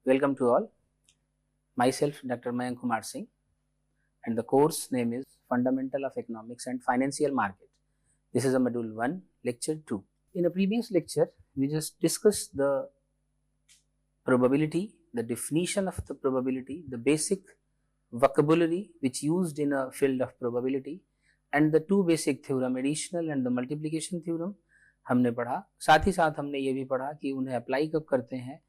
Welcome to all. Myself, Dr. Mayank Kumar Singh, and the course name is Fundamental of Economics and Financial Market. This is a Module 1, Lecture 2. In a previous lecture, we just discussed the probability, the definition of the probability, the basic vocabulary which used in a field of probability, and the two basic theorem, additional and the multiplication theorem हमने पढ़ा. साथ ही साथ हमने ये भी पढ़ा कि उन्हें अप्लाई कब करते हैं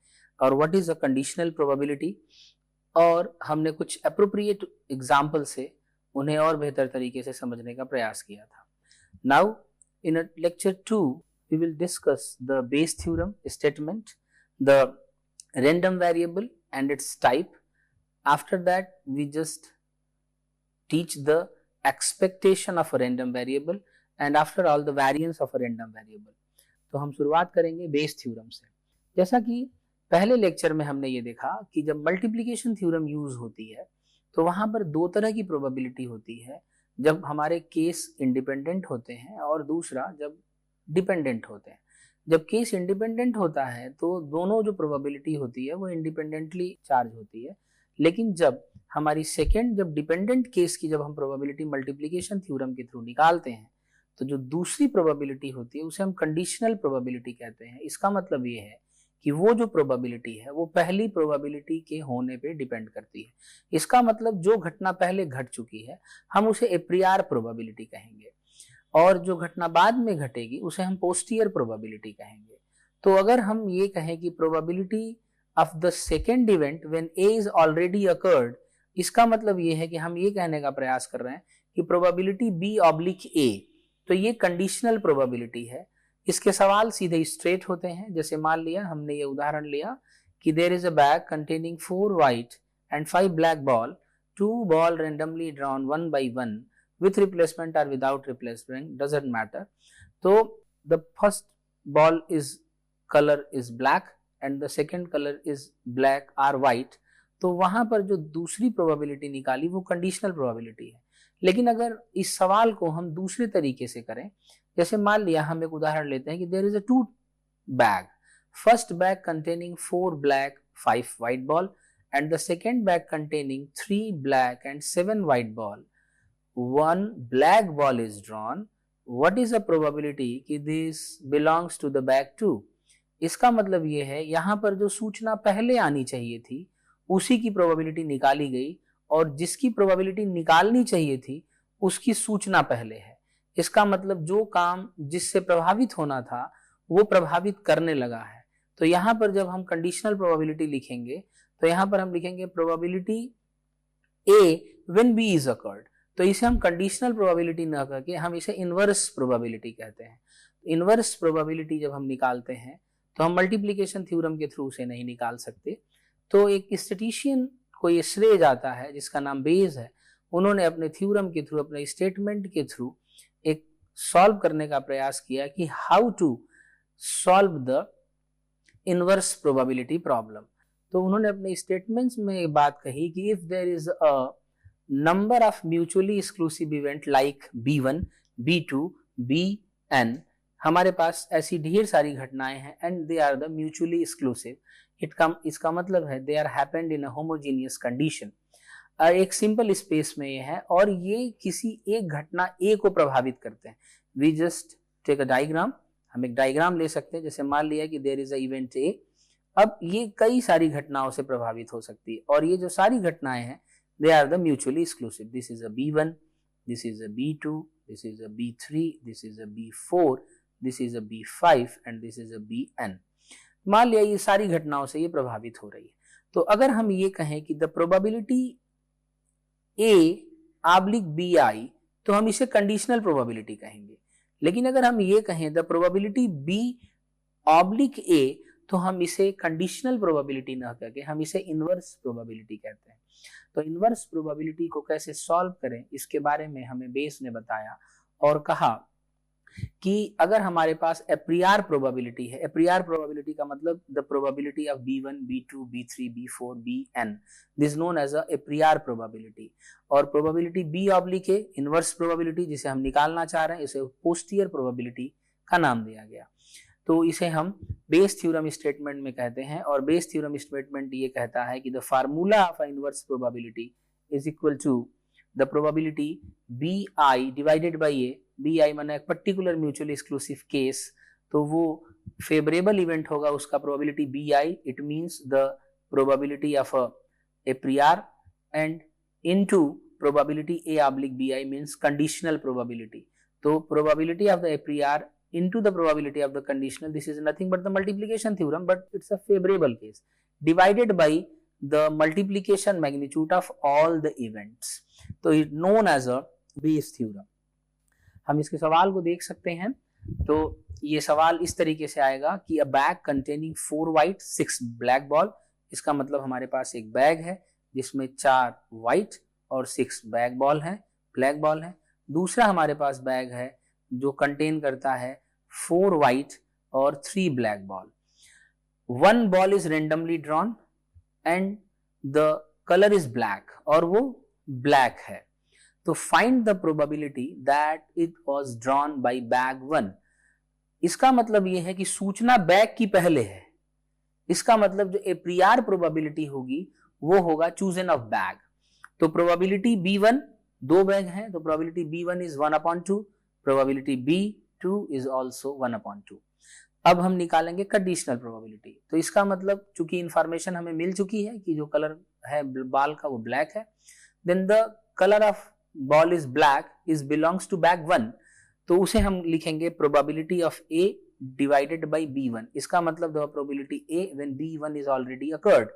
और what is a conditional probability, और हमने कुछ अप्रोप्रिएट एग्जाम्पल से उन्हें और बेहतर तरीके से समझने का प्रयास किया था. Now in lecture 2 we will discuss the Bayes theorem statement, the random variable and its type. After that we just teach the expectation of a random variable and after all the variance of a random variable. तो हम शुरुआत करेंगे Bayes theorem से. जैसा कि पहले lecture में हमने ये देखा कि जब मल्टीप्लिकेशन थ्योरम यूज होती है तो वहां पर दो तरह की प्रोबेबिलिटी होती है, जब हमारे केस इंडिपेंडेंट होते हैं और दूसरा जब डिपेंडेंट होते हैं. जब केस इंडिपेंडेंट होता है तो दोनों जो प्रोबेबिलिटी होती है वो इंडिपेंडेंटली चार्ज होती है, लेकिन जब हमारी सेकेंड जब डिपेंडेंट केस की जब हम प्रोबेबिलिटी मल्टीप्लिकेशन थ्योरम के थ्रू निकालते हैं तो जो दूसरी प्रोबेबिलिटी होती है उसे हम कंडीशनल प्रोबेबिलिटी कहते हैं. इसका मतलब ये है कि वो जो प्रोबेबिलिटी है वो पहली प्रोबेबिलिटी के होने पे डिपेंड करती है. इसका मतलब जो घटना पहले घट चुकी है हम उसे एप्रियर प्रोबेबिलिटी कहेंगे और जो घटना बाद में घटेगी उसे हम पोस्टीरियर प्रोबेबिलिटी कहेंगे. तो अगर हम ये कहें कि probability of the second event when A is already occurred, इसका मतलब ये है कि हम ये कहने का प्रयास कर रहे हैं कि प्रोबेबिलिटी बी ऑब्लिक ए, तो ये कंडीशनल प्रोबेबिलिटी है. इसके सवाल सीधे स्ट्रेट होते हैं. जैसे मान लिया हमने ये उदाहरण लिया कि there is a bag containing 4 white and 5 black ball, 2 ball randomly drawn one by one with replacement or without replacement doesn't matter. So the first ball is color is black and the second color is black or white. तो वहां पर जो दूसरी probability निकाली वो conditional probability है. लेकिन अगर इस सवाल को हम दूसरे तरीके से करें, जैसे मान लिया हम एक उदाहरण लेते हैं कि there is a 2 bag, first bag containing 4 black 5 white ball and the second bag containing 3 black and 7 white ball. One black ball is drawn. What is the probability कि this belongs to the bag 2? इसका मतलब ये है यहाँ पर जो सूचना पहले आनी चाहिए थी उसी की प्रोबेबिलिटी निकाली गई और जिसकी प्रोबेबिलिटी निकालनी चाहिए थी उसकी सूचना पहले है. इसका मतलब जो काम जिससे प्रभावित होना था वो प्रभावित करने लगा है. तो यहाँ पर जब हम कंडीशनल प्रोबेबिलिटी लिखेंगे तो यहाँ पर हम लिखेंगे probability A when B is occurred. तो इसे हम कंडीशनल प्रोबेबिलिटी न करके हम इसे इनवर्स प्रोबेबिलिटी कहते हैं. इनवर्स प्रोबेबिलिटी जब हम निकालते हैं तो हम मल्टीप्लिकेशन थ्योरम के थ्रू से नहीं निकाल सकते. तो एक स्टैटिस्टिशियन को ये श्रेय जाता है जिसका नाम बेज है. उन्होंने अपने थ्योरम के थ्रू, अपने स्टेटमेंट के थ्रू एक सॉल्व करने का प्रयास किया कि how to solve the inverse probability problem. तो उन्होंने अपने स्टेटमेंट्स में ये बात कही कि if there is a number of mutually exclusive event like B1, B2, Bn, हमारे पास ऐसी ढेर सारी घटनाएं हैं and they are the mutually exclusive. इसका मतलब है they are happened in a homogeneous condition. एक सिंपल स्पेस में ये है और ये किसी एक घटना A को प्रभावित करते हैं. We just take a diagram. हम एक डायग्राम ले सकते हैं. जैसे मान लिया कि there is a event A. अब ये कई सारी घटनाओं से प्रभावित हो सकती है और ये जो सारी घटनाएं हैं they are the mutually exclusive. This is a B1, this is a B2, this is a B3, this is a B4, this is a B5 and this is a Bn. मान लिया ये सारी घटनाओं से ये प्रभावित हो रही है. तो अगर हम ये कहें कि the probability A oblique Bi, तो हम इसे कंडीशनल प्रोबेबिलिटी कहेंगे. लेकिन अगर हम ये कहें the probability B oblique A, तो हम इसे कंडीशनल प्रोबेबिलिटी ना करके हम इसे इनवर्स प्रोबेबिलिटी कहते हैं. तो इनवर्स प्रोबेबिलिटी को कैसे सॉल्व करें इसके बारे में हमें बेस ने बताया और कहा कि अगर हमारे पास एप्रियर प्रोबेबिलिटी है, एप्रियर प्रोबेबिलिटी का मतलब the probability of B1, B2, B3, B4, Bn, this known as a a priori probability. और probability B oblique A inverse probability जिसे हम निकालना चाह रहे हैं इसे पोस्टीरियर प्रोबेबिलिटी का नाम दिया गया. तो इसे हम बेस थ्योरम स्टेटमेंट में कहते हैं। और बेस थ्योरम स्टेटमेंट ये कहता है कि the formula of inverse probability is equal to the probability B I divided by A. B I माने एक पर्टिकुलर म्यूचुअली एक्सक्लूसिव केस, तो वो फेवरेबल इवेंट होगा उसका probability B I, it means the probability of A prior, and into probability A oblique B I means conditional probability. तो probability of the A prior into the probability of the conditional, this is nothing but the multiplication theorem, but it's a favorable case, divided by the multiplication magnitude of all the events, so it's known as a Bayes theorem। हम इसके सवाल को देख सकते हैं। तो ये सवाल इस तरीके से आएगा कि a bag containing 4 white 6 black ball, इसका मतलब हमारे पास एक बैग है जिसमें 4 white और 6 black ball है। दूसरा हमारे पास बैग है जो कंटेन करता है 4 white और 3 black ball। 1 ball is randomly drawn and the color is black, और वो black है। तो find the probability that it was drawn by bag 1। इसका मतलब ये है कि सूचना बैग की पहले है, इसका मतलब जो ए प्रियर प्रोबेबिलिटी होगी वो होगा चूजन ऑफ बैग। तो प्रोबेबिलिटी B1 दो बैग हैं, तो probability B1 is 1/2, probability B2 is also 1/2। अब हम निकालेंगे कंडीशनल प्रोबेबिलिटी। तो इसका मतलब चूंकि इंफॉर्मेशन हमें मिल चुकी है कि जो कलर है बॉल का वो ब्लैक है, then the colour of ball is black is belongs to bag 1, तो उसे हम लिखेंगे probability of A divided by B1। इसका मतलब the probability A when B1 is already occurred.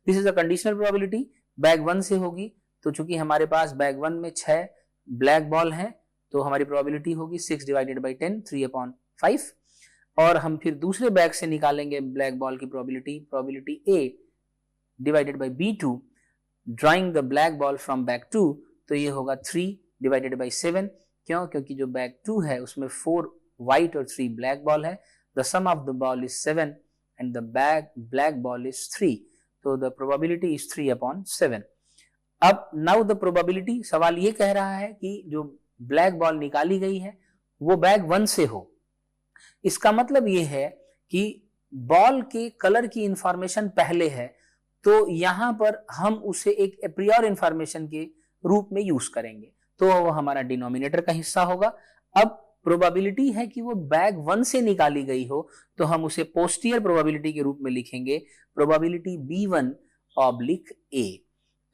This is a conditional probability, bag 1 से होगी। तो चूंकि हमारे पास बैग 1 में 6 ब्लैक बॉल हैं, तो हमारी प्रोबेबिलिटी होगी 6 डिवाइडेड बाई 10 3/5। और हम फिर दूसरे बैग से निकालेंगे ब्लैक बॉल की probability A divided by B2 drawing the black ball from bag 2, तो ये होगा 3 डिवाइडेड बाई 7। क्यों? क्योंकि जो बैग 2 है उसमें 4 व्हाइट और 3 ब्लैक बॉल है। The sum of the ball is 7 and the black ball is 3, तो द प्रोबेबिलिटी इज 3/7। अब नाउ द प्रोबेबिलिटी, सवाल ये कह रहा है कि जो ब्लैक बॉल निकाली गई है वो बैग 1 से हो। इसका मतलब ये है कि बॉल के कलर की इंफॉर्मेशन पहले है, तो यहां पर हम उसे एक एप्रियर इंफॉर्मेशन के रूप में यूज करेंगे, तो वो हमारा डिनोमिनेटर का हिस्सा होगा। अब प्रोबेबिलिटी है कि वो बैग 1 से निकाली गई हो, तो हम उसे पोस्टीरियर प्रोबेबिलिटी के रूप में लिखेंगे, प्रोबेबिलिटी B1/A।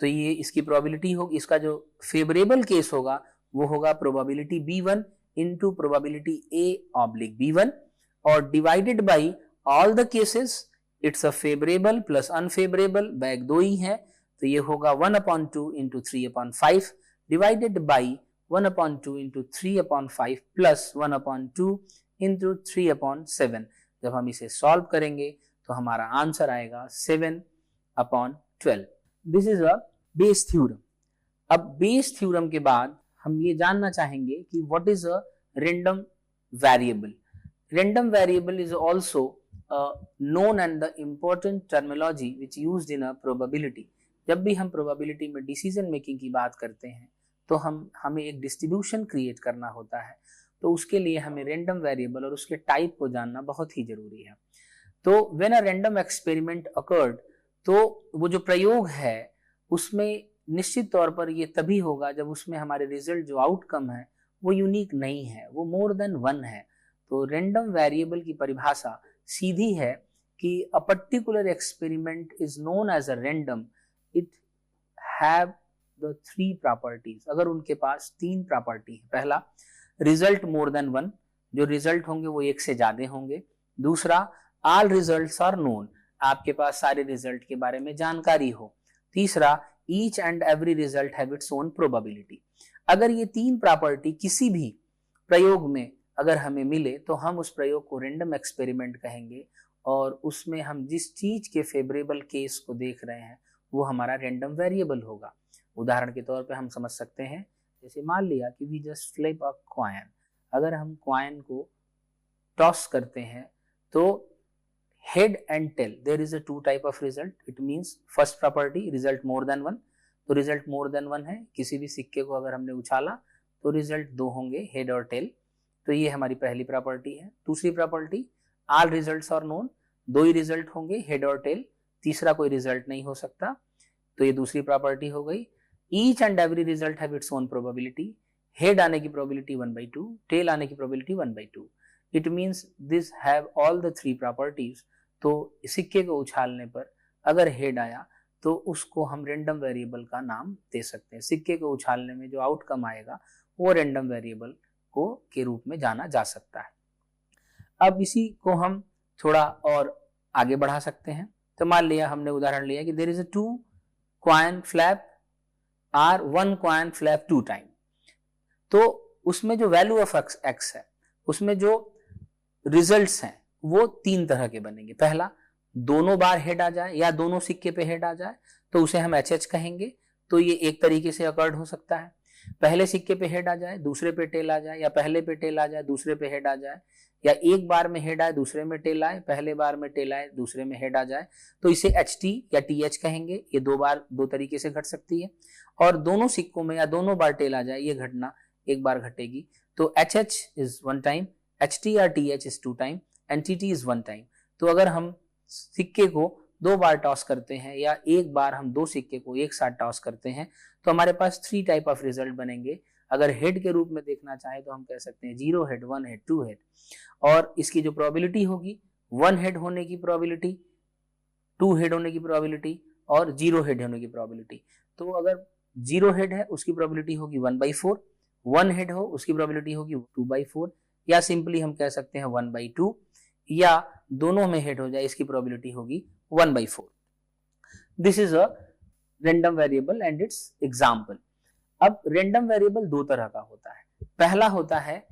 तो ये इसकी प्रोबेबिलिटी होगी, इसका जो फेवरेबल केस होगा वो होगा probability B1 into probability A/B1 और divided by all the cases, it's a favourable plus unfavourable, bag 2 ही है, तो ये होगा 1/2 into 3/5 divided by 1/2 into 3/5 plus 1/2 into 3/7। जब हम इसे सॉल्व करेंगे तो हमारा आंसर आएगा 7/12। This is a Bayes theorem. अब बेस थ्योरम के बाद हम ये जानना चाहेंगे कि what is a random variable. Random variable is also known and the important terminology which used in a probability। जब भी हम प्रोबेबिलिटी में डिसीजन मेकिंग की बात करते हैं तो हमें एक डिस्ट्रीब्यूशन क्रिएट करना होता है, तो उसके लिए हमें रैंडम वेरिएबल और उसके टाइप को जानना बहुत ही जरूरी है। तो when a random experiment occurred, तो वो जो प्रयोग है उसमें निश्चित तौर पर ये तभी होगा जब उसमें हमारे रिजल्ट जो आउटकम है वो यूनिक नहीं है, वो मोर देन 1 है। तो रैंडम वेरिएबल की परिभाषा सीधी है कि a particular experiment is known as a random, it have the 3 properties. अगर उनके पास 3 प्रॉपर्टी है, पहला रिजल्ट मोर देन 1, जो रिजल्ट होंगे वो 1 से ज्यादा होंगे। दूसरा ऑल रिजल्ट्स आर नोन, आपके पास सारे रिजल्ट के बारे में जानकारी हो। तीसरा each and every result have its own probability. अगर ये 3 प्रॉपर्टी किसी भी प्रयोग में अगर हमें मिले तो हम उस प्रयोग को रैंडम एक्सपेरिमेंट कहेंगे, और उसमें हम जिस चीज के फेवरेबल केस को देख रहे हैं वो हमारा रैंडम वेरिएबल होगा। उदाहरण के तौर पे हम समझ सकते हैं, जैसे मान लिया कि we just flip a coin, अगर हम कॉइन को टॉस करते हैं तो head and tail there is a 2 type of result. It means first property result more than 1, तो रिजल्ट मोर देन 1 है। किसी भी सिक्के को अगर हमने उछाला तो रिजल्ट 2 होंगे, हेड और टेल, तो ये हमारी पहली प्रॉपर्टी है। दूसरी property all results are known, 2 ही रिजल्ट होंगे, हेड और टेल, तीसरा कोई रिजल्ट नहीं हो सकता, तो ये दूसरी प्रॉपर्टी हो गई। Each and every result have its own probability, head आने की प्रोबेबिलिटी 1/2, टेल आने की probability 1/2। It means this have all the 3 properties. तो सिक्के को उछालने पर अगर हेड आया तो उसको हम रेंडम वेरिएबल का नाम दे सकते हैं। सिक्के को उछालने में जो आउटकम आएगा वो रेंडम वेरिएबल को के रूप में जाना जा सकता है। अब इसी को हम थोड़ा और आगे बढ़ा सकते हैं। तो मान लिया हमने उदाहरण लिया कि there is a 2 coin flip और 1 कॉइन फ्लैप 2 टाइम। तो उसमें जो वैल्यू ऑफ एक्स है, उसमें जो रिजल्ट्स हैं वो 3 तरह के बनेंगे। पहला, दोनों बार हेड आ जाए या दोनों सिक्के पे हेड आ जाए तो उसे हम एच कहेंगे। तो ये एक तरीके से अकर्ड हो सकता है। पहले सिक्के पे हेड आ जाए, दूसरे पे टेल आ जाए, या पहले पे टेल आ जाए, दूसरे पे हेड आ जाए, या एक बार में हेड आए, दूसरे में टेल आए, पहले बार में टेल आए, दूसरे में हेड आ जाए, तो इसे एच टी या टी एच कहेंगे। ये 2 बार 2 तरीके से घट सकती है। और दोनों सिक्कों में या दोनों बार टेल आ जाए, ये घटना एक बार घटेगी। तो H H is 1 time, H T या T H is 2 time, and T T is 1 time. तो अगर हम सिक्के को 2 बार टॉस करते हैं या एक बार हम 2 सिक्के को एक साथ टॉस करते हैं तो हमारे पास 3 टाइप ऑफ रिजल्ट बनेंगे। अगर हेड के रूप में देखना चाहे तो हम कह सकते हैं 0 हेड, 1 हेड, 2 हेड। और इसकी जो प्रोबेबिलिटी होगी, 1 हेड होने की प्रोबेबिलिटी, 2 हेड होने की प्रोबेबिलिटी और 0 हेड होने की प्रोबेबिलिटी। तो अगर 0 हेड है उसकी प्रोबेबिलिटी होगी 1/4, 1 हेड हो उसकी प्रोबेबिलिटी होगी 2/4, या सिंपली हम कह सकते हैं 1/2, या दोनों में हेड हो जाए इसकी प्रोबेबिलिटी होगी 1/4। This is a random variable and it's example. अब रेंडम वेरिएबल 2 तरह का होता है। पहला होता है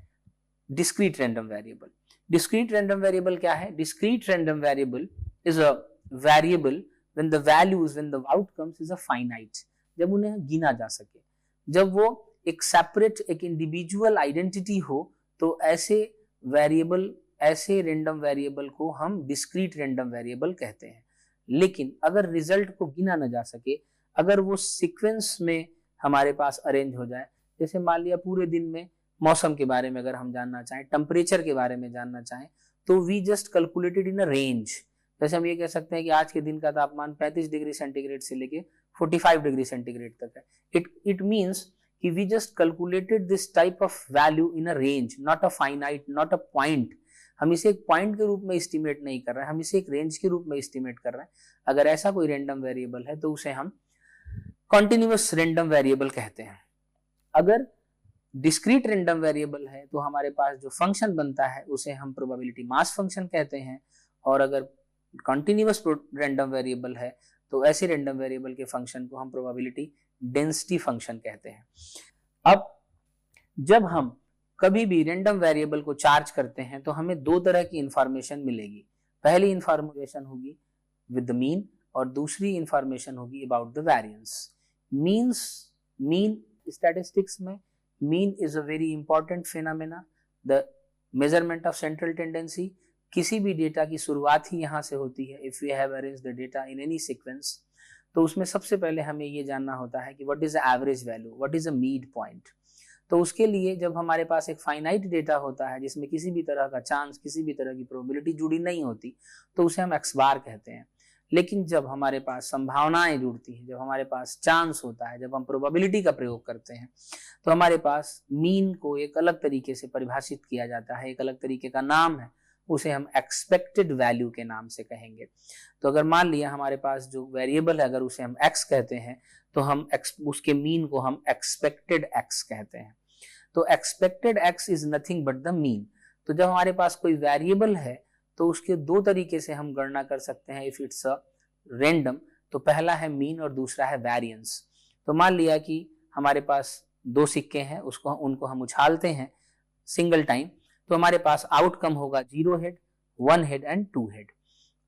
discrete random variable. Discrete random variable क्या है? Discrete random variable is a variable when the values, when the outcomes is a finite, जब उन्हें गिना जा सके, जब वो एक सेपरेट, एक इंडिविजुअल आइडेंटिटी हो, तो ऐसे वेरिएबल, ऐसे रैंडम वेरिएबल को हम डिस्क्रीट रैंडम वेरिएबल कहते हैं। लेकिन अगर रिजल्ट को गिना न जा सके, अगर वो सीक्वेंस में हमारे पास अरेंज हो जाए, जैसे मान लिया पूरे दिन में मौसम के बारे में अगर हम जानना चाहें, टेम्परेचर के बारे में जानना चाहें, तो we just calculated in a range. जैसे हम ये कह सकते हैं कि आज के दिन का तापमान 35 डिग्री सेंटीग्रेड से लेके 45 डिग्री सेंटीग्रेड तक है। इट मीन्स कि we just calculated this type of value in a range, not a finite, not a point. हम इसे एक पॉइंट के रूप में एस्टिमेट नहीं कर रहे हैं, हम इसे एक रेंज के रूप में एस्टिमेट कर रहे हैं। अगर ऐसा कोई रैंडम वेरिएबल है तो उसे हम कॉन्टिन्यूअस रैंडम वेरिएबल कहते हैं। अगर डिस्क्रीट रैंडम वेरिएबल है तो हमारे पास जो फंक्शन बनता है उसे हम प्रोबेबिलिटी मास फंक्शन कहते हैं। और अगर कॉन्टिन्यूअस रैंडम वेरिएबल है तो ऐसे रैंडम वेरिएबल के फंक्शन को हम प्रोबेबिलिटी डेंसिटी फंक्शन कहते हैं। अब जब हम कभी भी रैंडम वेरिएबल को चार्ज करते हैं तो हमें 2 तरह की इंफॉर्मेशन मिलेगी। पहली इंफॉर्मेशन होगी विद द मीन और दूसरी इंफॉर्मेशन होगी about the variance. Mean statistics में mean is a very important phenomena, the measurement of central tendency. किसी भी डेटा की शुरुआत ही यहाँ से होती है। If we have arrange the data in any sequence, तो उसमें सबसे पहले हमें ये जानना होता है कि what is the average value, what is a mid point. तो उसके लिए जब हमारे पास एक फाइनाइट डेटा होता है जिसमें किसी भी तरह का चांस, किसी भी तरह की प्रोबेबिलिटी जुड़ी नहीं होती, तो उसे हम एक्स बार कहते हैं। लेकिन जब हमारे पास संभावनाएं जुड़ती हैं, जब हमारे पास चांस होता है, जब हम प्रोबेबिलिटी का प्रयोग करते हैं, तो हमारे पास मीन को एक अलग तरीके से परिभाषित किया जाता है, एक अलग तरीके का नाम है, उसे हम एक्सपेक्टेड वैल्यू के नाम से कहेंगे। तो अगर मान लिया हमारे पास जो वेरिएबल है, अगर उसे हम एक्स कहते हैं, तो हम उसके मीन को हम एक्सपेक्टेड एक्स कहते हैं। तो expected x is nothing but the mean. तो जब हमारे पास कोई वेरिएबल है तो उसके 2 तरीके से हम गणना कर सकते हैं इफ इट्स अ रैंडम। तो पहला है मीन और दूसरा है वेरिएंस। तो मान लिया कि हमारे पास 2 सिक्के हैं, उनको हम उछालते हैं सिंगल टाइम, तो हमारे पास आउटकम होगा 0 हेड, 1 हेड एंड 2 हेड।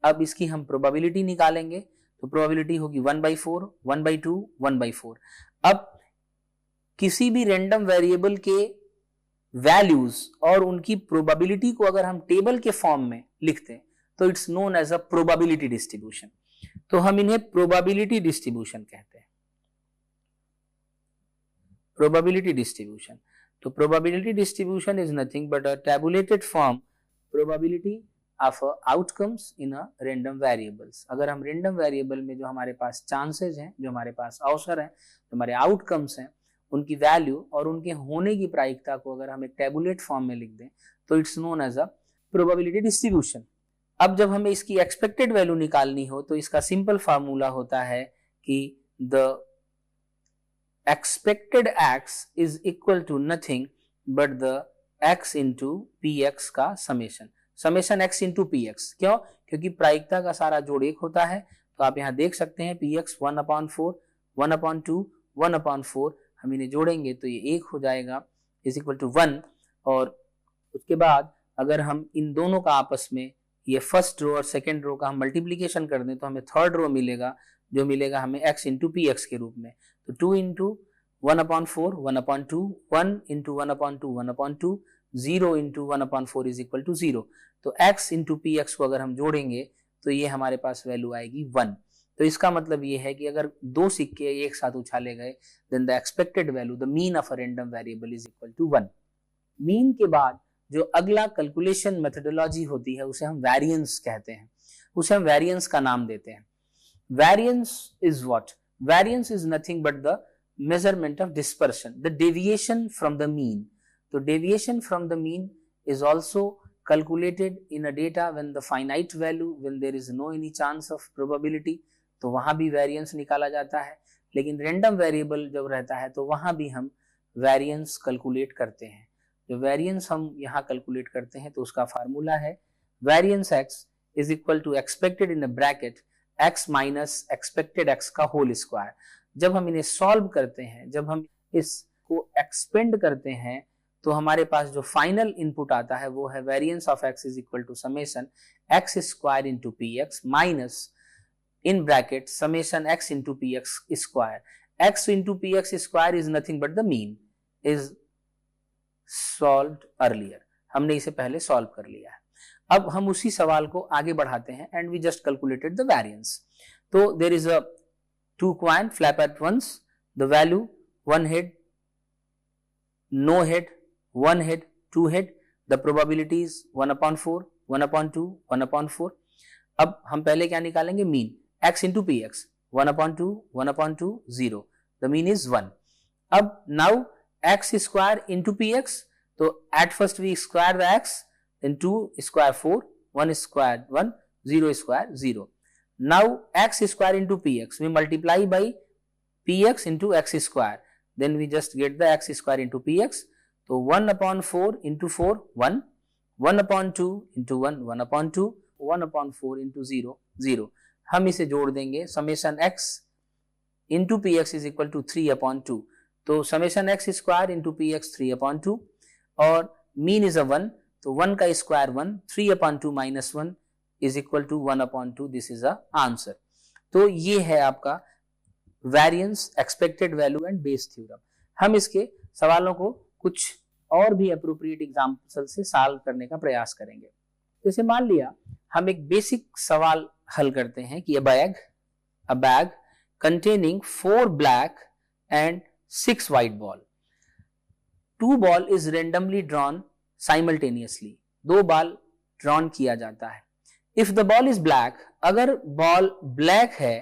अब इसकी हम प्रोबेबिलिटी निकालेंगे, तो प्रोबेबिलिटी होगी 1/4, 1/2, 1/4। अब किसी भी रैंडम वेरिएबल के वैल्यूज और उनकी प्रोबेबिलिटी को अगर हम टेबल के फॉर्म में लिखते हैं तो it's known as a probability distribution. तो हम इन्हें प्रोबेबिलिटी डिस्ट्रीब्यूशन कहते हैं। प्रोबेबिलिटी डिस्ट्रीब्यूशन, तो probability distribution is nothing but a tabulated form probability of outcomes in a random variables. अगर हम रैंडम वेरिएबल में जो हमारे पास चांसेस हैं, जो हमारे पास अवसर हैं, जो हमारे आउटकम्स हैं, उनकी वैल्यू और उनके होने की प्रायिकता को अगर हम एक टेबुलेट फॉर्म में लिख दें तो it's known as a probability distribution. अब जब हमें इसकी एक्सपेक्टेड वैल्यू निकालनी हो तो इसका सिंपल फार्मूला होता है कि the expected x is equal to nothing but the x into P X का summation, summation x into P X. क्यों? क्योंकि प्रायिकता का सारा जोड़ एक होता है। तो आप यहां देख सकते हैं पी एक्स 1/4, 1/2, 1/4, हम इन्हें जोड़ेंगे तो ये 1 हो जाएगा इज इक्वल टू 1। और उसके बाद अगर हम इन दोनों का आपस में ये फर्स्ट रो और सेकेंड रो का हम मल्टीप्लीकेशन कर दें तो हमें थर्ड रो मिलेगा, जो मिलेगा हमें x इंटू पी एक्स के रूप में। तो 2 into 1/4, 1/2, 1 into 1/2, 1/2, 0 into 1/4 is equal to 0। तो x इंटू पी एक्स को अगर हम जोड़ेंगे तो ये हमारे पास वैल्यू आएगी 1। तो इसका मतलब ये है कि अगर दो सिक्के एक साथ उछाले गए then the expected value, the mean of a random variable is equal to 1। Mean के बाद जो अगला कैलकुलेशन मेथोडोलॉजी होती है उसे हम वेरिएंस कहते हैं, उसे हम वेरिएंस का नाम देते हैं। Variance is what? Variance is nothing but the measurement of dispersion, the deviation from the mean. तो deviation from the mean is also calculated in a data when the finite value, when there is no any chance of probability, तो वहां भी variance निकाला जाता है। लेकिन random variable जब रहता है तो वहां भी हम वेरिएंस कैलकुलेट करते हैं। जो वेरिएंस हम यहाँ कैलकुलेट करते हैं तो उसका फार्मूला है variance x is equal to expected in a bracket x minus expected x का होल स्क्वायर। जब हम इन्हें सॉल्व करते हैं, जब हम इसको एक्सपेंड करते हैं तो हमारे पास जो फाइनल इनपुट आता है वो है variance of x is equal to summation x square into P X minus in bracket summation x into P X square. x into P X square is nothing but the mean, is solved earlier. हमने इसे पहले solve कर लिया है। अब हम उसी सवाल को आगे बढ़ाते हैं and we just calculated the variance. तो there is a two coin flip at once, the value one head, no head, one head, two head, the probability is 1/4, 1/2, 1/4। अब हम पहले क्या निकालेंगे? Mean x into px, 1/2, 1/2, 0, the mean is 1। अब now x square into px, तो at first we square the x, then 2 square 4, 1 square 1, 0 square 0। Now x square into px, we multiply by px into x square, then we just get the x square into px। तो 1/4 into 4 1, 1/2 into 1 1/2, 1/4 into 0 0। हम इसे जोड़ देंगे, summation x into px is equal to 3/2। तो summation x square into px 3/2 और mean is अ 1, तो 1 का square 1, 3/2 minus 1 is equal to 1/2। This is a answer. तो ये है आपका variance, expected value and Bayes theorem. हम इसके सवालों को कुछ और भी अप्रोप्रिएट एग्जाम्पल से सॉल्व करने का प्रयास करेंगे। जैसे मान लिया हम एक बेसिक सवाल हल करते हैं कि a bag containing 4 black and 6 white ball, 2 ball is randomly drawn simultaneously, 2 ball drawn किया जाता है। If the ball is black, अगर बॉल ब्लैक है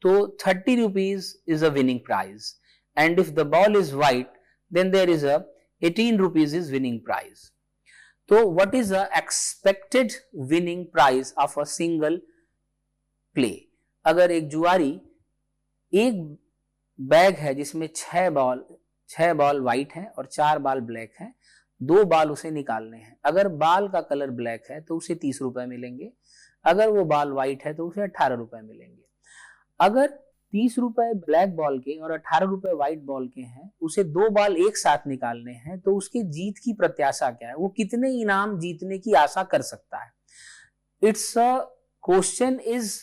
तो 30 rupees is a winning prize, and if the ball is white then there is a 18 rupees is winning prize। तो what is the expected winning price of a single play? अगर एक जुआरी, एक bag है जिसमें 6 ball white है और 4 ball black है, 2 बॉल उसे निकालने हैं। अगर बॉल का कलर ब्लैक है तो उसे 30 रुपए मिलेंगे, अगर वो बॉल व्हाइट है तो उसे 18 रुपए मिलेंगे। अगर 30 रुपए ब्लैक बॉल के और 18 रुपए व्हाइट बॉल के हैं, उसे 2 बॉल एक साथ निकालने हैं, तो उसकी जीत की प्रत्याशा क्या है? वो कितने इनाम जीतने की आशा कर सकता है? It's a question is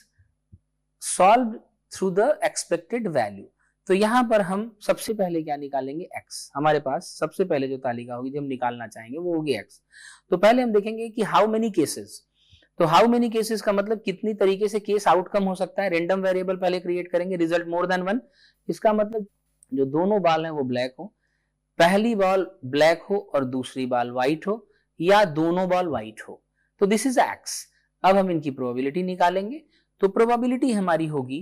solved through the expected value. तो यहां पर हम सबसे पहले क्या निकालेंगे? x। हमारे पास सबसे पहले जो तालिका होगी जो हम निकालना चाहेंगे वो होगी x। तो पहले हम देखेंगे कि हाउ मेनी केसेस। तो हाउ मेनी केसेस का मतलब कितनी तरीके से केस आउटकम हो सकता है। रैंडम वेरिएबल पहले क्रिएट करेंगे, रिजल्ट मोर देन 1। इसका मतलब जो दोनों बॉल हैं वो ब्लैक हो, पहली बॉल ब्लैक हो और दूसरी बॉल व्हाइट हो, या दोनों बॉल व्हाइट हो। तो दिस इज x। अब हम इनकी प्रोबेबिलिटी निकालेंगे। तो प्रोबेबिलिटी हमारी होगी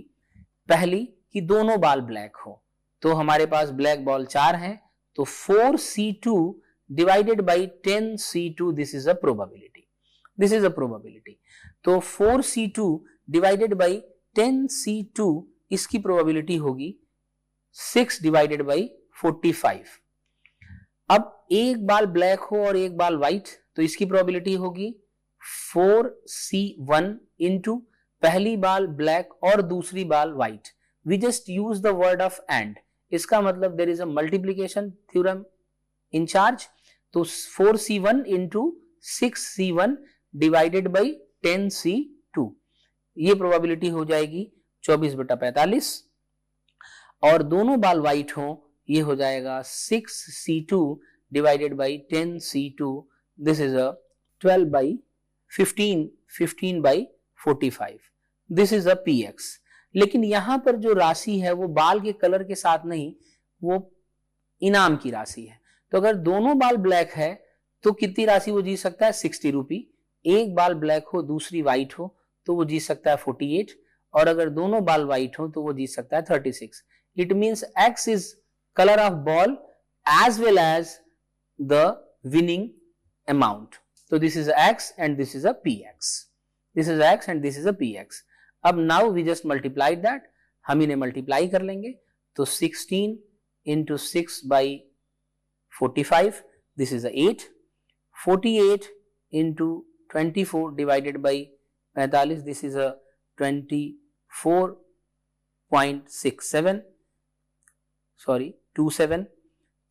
पहली कि दोनों बॉल ब्लैक हो, तो हमारे पास ब्लैक बॉल 4 हैं, तो 4C2 divided by 10C2, this is a probability, this is a probability. तो 4C2 डिवाइडेड बाई 10C2, इसकी प्रोबेबिलिटी होगी 6 डिवाइडेड बाई 45। अब एक बाल ब्लैक हो और एक बाल व्हाइट, तो इसकी प्रोबेबिलिटी होगी 4C1 इंटू पहली बाल ब्लैक और दूसरी ball white. We just use the word of and, इसका मतलब there is a multiplication theorem in charge. तो 4C1 into 6C1 divided by 10C2, ये प्रोबेबिलिटी हो जाएगी 24/45। और दोनों बाल व्हाइट हो, ये हो जाएगा 6C2 divided by 10C2, this is a 12/15, 15/45, this is a PX। लेकिन यहां पर जो राशि है वो बाल के कलर के साथ नहीं, वो इनाम की राशि है। तो अगर दोनों बाल ब्लैक है तो कितनी राशि वो जीत सकता है? 60 रुपी। एक बाल ब्लैक हो दूसरी व्हाइट हो तो वो जीत सकता है 48, और अगर दोनों बाल व्हाइट हो तो वो जीत सकता है 36। It means X is colour of ball as well as the winning amount. तो this is X and this is a PX, this is X and this is a PX। अब now we just multiplied that, हम इन्हें multiply कर लेंगे। तो 16 into 6/45, this is 8, 48 into 24 divided by 45, this is a 24.67, sorry 27,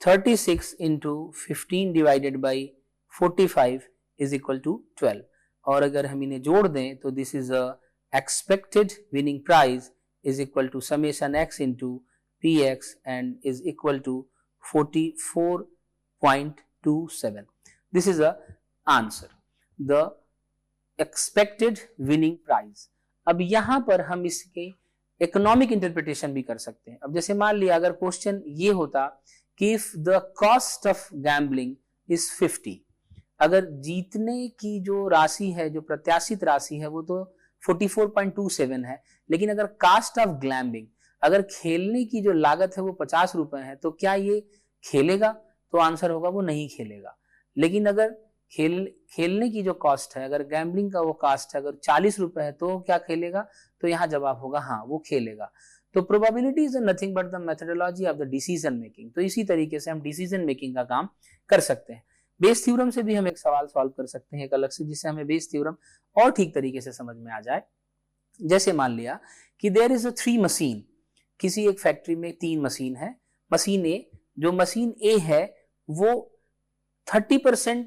36 into 15 divided by 45 is equal to 12। और अगर हम इन्हें जोड़ दें तो this is a expected winning prize is equal to summation X into PX and is equal to 44.27. This is the answer, the expected winning prize. अब यहां पर हम इसके इकोनॉमिक इंटरप्रिटेशन भी कर सकते हैं। अब जैसे मान लिया अगर क्वेश्चन ये होता कि if the cost of gambling is 50, अगर जीतने की जो राशि है, जो प्रत्याशित राशि है, वो तो 44.27 है, लेकिन अगर कास्ट ऑफ ग्लैम्बिंग, अगर खेलने की जो लागत है वो 50 रुपए है, तो क्या ये खेलेगा? तो आंसर होगा वो नहीं खेलेगा। लेकिन अगर खेलने की जो कॉस्ट है, अगर गैम्बलिंग का वो कॉस्ट है अगर 40 रुपए है, तो क्या खेलेगा? तो यहाँ जवाब होगा हाँ, वो खेलेगा। तो probability is nothing but the methodology of the decision making. तो इसी तरीके से हम डिसीजन मेकिंग का काम कर सकते हैं। बेस थ्योरम से भी हम एक सवाल सॉल्व कर सकते हैं एक अलग से, जिससे हमें बेस थ्योरम और ठीक तरीके से समझ में आ जाए। जैसे मान लिया कि देयर इज अ 3 मशीन, किसी एक फैक्ट्री में 3 मशीन है। मशीन ए, जो मशीन ए है वो 30%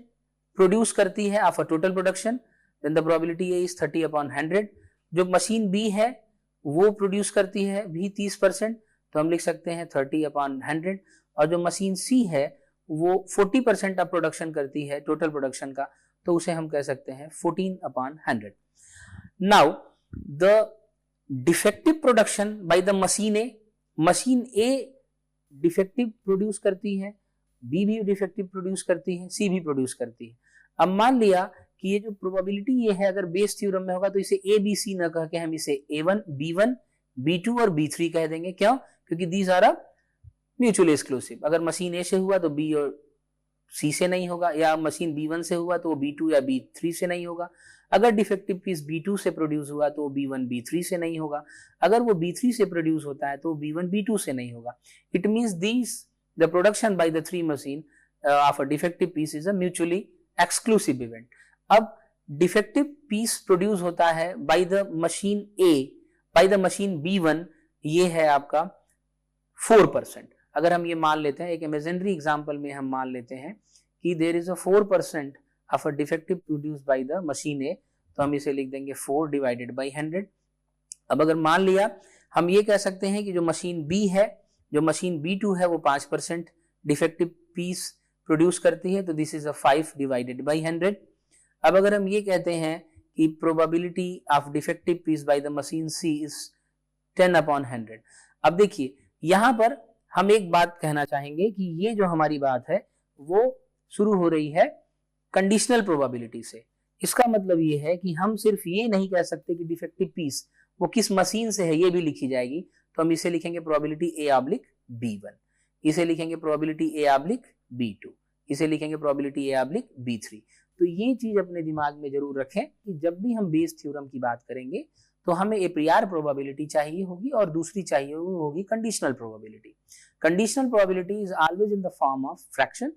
प्रोड्यूस करती है of a total production, then the probability A is 30/100। जो मशीन बी है वो प्रोड्यूस करती है भी 30%, तो हम लिख सकते हैं 30/100। और जो मशीन सी है वो 40% ऑफ प्रोडक्शन करती है टोटल प्रोडक्शन का, तो उसे हम कह सकते हैं 14/100। Now the defective production by the machine A defective produce करती है, बी भी डिफेक्टिव प्रोड्यूस करती है, सी भी प्रोड्यूस करती है। अब मान लिया कि ये जो प्रोबेबिलिटी ये है, अगर बेस थ्योरम में होगा तो इसे ए बी सी न कह के हम इसे A1, B1, B2 और B3 कह देंगे। क्यों? क्योंकि दीज आर म्यूचुअली एक्सक्लूसिव। अगर मशीन ए से हुआ तो बी और सी से नहीं होगा, या मशीन B1 से हुआ तो B2 या B3 से नहीं होगा। अगर डिफेक्टिव पीस B2 से प्रोड्यूस हुआ तो B1 B3 से नहीं होगा। अगर वो B3 से प्रोड्यूस होता है तो B1 B2 से नहीं होगा। It means these the production by the 3 machine of a defective piece is a mutually exclusive event. अब डिफेक्टिव पीस प्रोड्यूस होता है by the machine A, by the machine B1, ये है आपका 4%। अगर हम ये मान लेते हैं, एक इमेजिनरी एग्जांपल में हम मान लेते हैं कि there is a 4% of a defective produce by the machine A, तो हम इसे लिख देंगे 4 डिवाइडेड बाय 100। अब अगर मान लिया हम ये कह सकते हैं कि जो मशीन बी है, जो मशीन B2 है वो 5% डिफेक्टिव पीस प्रोड्यूस करती है, तो this is a 5 divided by 100। अब अगर हम ये कहते हैं कि probability of defective piece by the machine C is 10/100। अब देखिए यहां पर हम एक बात कहना चाहेंगे कि ये जो हमारी बात है वो शुरू हो रही है कंडीशनल प्रोबेबिलिटी से। इसका मतलब ये है कि हम सिर्फ ये नहीं कह सकते कि डिफेक्टिव पीस वो किस मशीन से है, ये भी लिखी जाएगी। तो हम इसे लिखेंगे प्रोबेबिलिटी A/B1, इसे लिखेंगे प्रोबेबिलिटी A/B2, इसे लिखेंगे प्रोबेबिलिटी A/B3। तो ये चीज अपने दिमाग में जरूर रखें कि जब भी हम बेस थ्योरम की बात करेंगे तो हमें ए प्रियर प्रोबेबिलिटी चाहिए होगी और दूसरी चाहिए होगी conditional probability. Conditional probability is always in the form of fraction.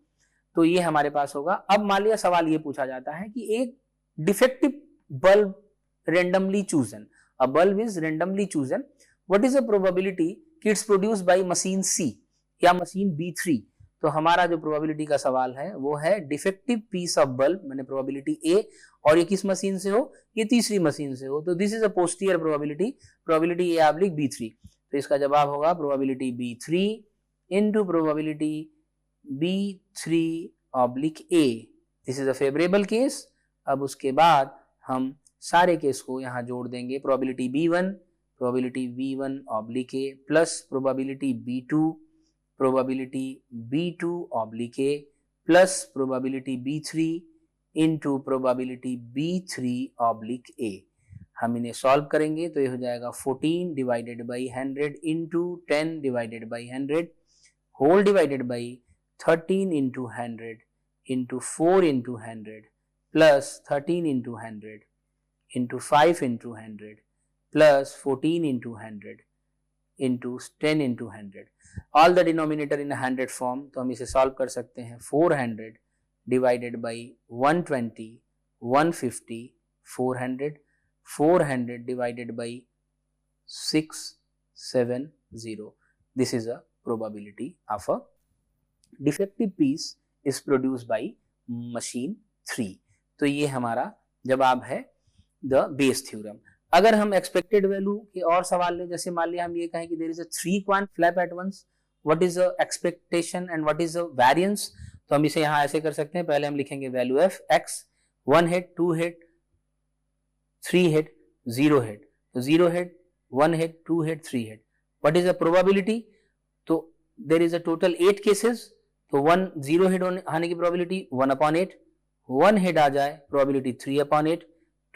तो ये हमारे पास होगा। अब मान लिया सवाल ये पूछा जाता है कि एक defective bulb randomly chosen, a bulb is randomly chosen, what is the probability कि इट्स प्रोड्यूस्ड बाय मशीन सी या मशीन B3। तो हमारा जो प्रोबेबिलिटी का सवाल है वो है डिफेक्टिव पीस ऑफ बल्ब, मैंने प्रोबेबिलिटी A, और ये किस मशीन से हो, ये तीसरी मशीन से हो। तो this is a posterior probability, probability A/B3। तो इसका जवाब होगा probability B3 into probability B3/A। This is a favourable case. अब उसके बाद हम सारे केस को यहाँ जोड़ देंगे, probability B1, probability B1/A plus probability B2, probability B2/A plus probability B3 into probability B3/A। हम इन्हें सॉल्व करेंगे तो ये हो जाएगा 14 divided by 100 into 10 divided by 100 whole divided by 13 into 100 into 4 into 100 plus 13 into 100 into 5 into 100 plus 14 into 100 into 10 into 100, all the denominator in 100 form. तो हम इसे सॉल्व कर सकते हैं 400 divided by 120, 150, 400, 400 divided by 670। This is a probability of a defective piece is produced by machine 3। तो ये हमारा जवाब है द बेस थ्योरम। अगर हम एक्सपेक्टेड वैल्यू के और सवाल लें, जैसे मान लिया हम ये कहें कि there is a 3 coin flip at once, what is the expectation and what is the variance. तो हम इसे यहाँ ऐसे कर सकते हैं, पहले हम लिखेंगे value F X, 1 hit, 2 hit, 3 hit, 0 hit. तो 0 hit, 1 hit, 2 hit, 3 hit, what is the probability. तो there is a total 8 cases, तो 0 हिट आने की प्रोबेबिलिटी 1/8, 1 हिट आ जाए प्रोबेबिलिटी 3/8,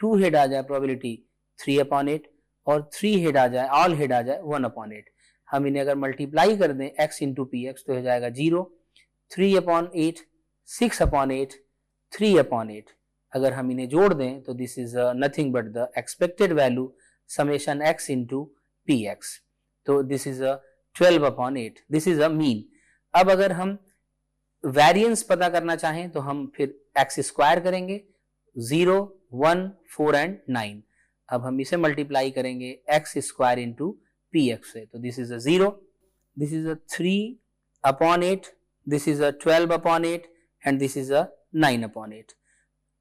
2 हिट आ जाए प्रोबेबिलिटी 3/8 और 3 हिट आ जाए, ऑल हिट आ जाए 1/8। हम इन्हें अगर मल्टीप्लाई कर दें x इंटू पी एक्स तो हो जाएगा 0, 3/8, 6/8, 3/8। अगर हम इन्हें जोड़ दें तो this is nothing but the expected value summation x into P X. तो this is 12/8, this is a mean. अब अगर हम वेरिएंस पता करना चाहें तो हम फिर x स्क्वायर करेंगे, 0, 1, 4 एंड 9। अब हम इसे मल्टीप्लाई करेंगे x square into P X से, तो this is a 0, this is a 3/8, this is a 12/8 and this is a 9/8।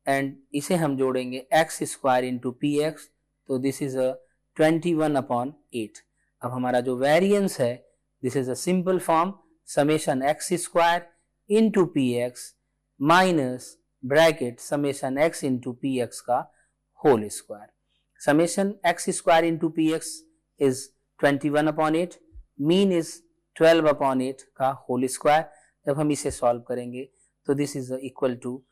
And इसे हम जोड़ेंगे x square into P X, तो दिस इज अ 21/8। अब हमारा जो वेरिएंस है this is a simple form summation x square into P X minus bracket summation x into P X का whole square. Summation x square into P x is 21/8, mean is 12/8 का whole square. जब हम इसे solve करेंगे तो this is equal to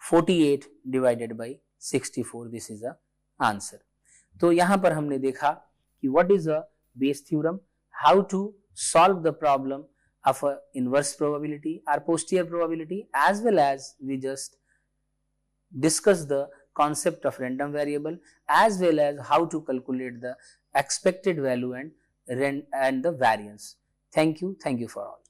48 divided by 64, this is the answer. तो यहां पर हमने देखा कि what is a Bayes theorem, how to solve the problem of a inverse probability or posterior probability, as well as we just discuss the concept of random variable, as well as how to calculate the expected value and the variance. Thank you for all.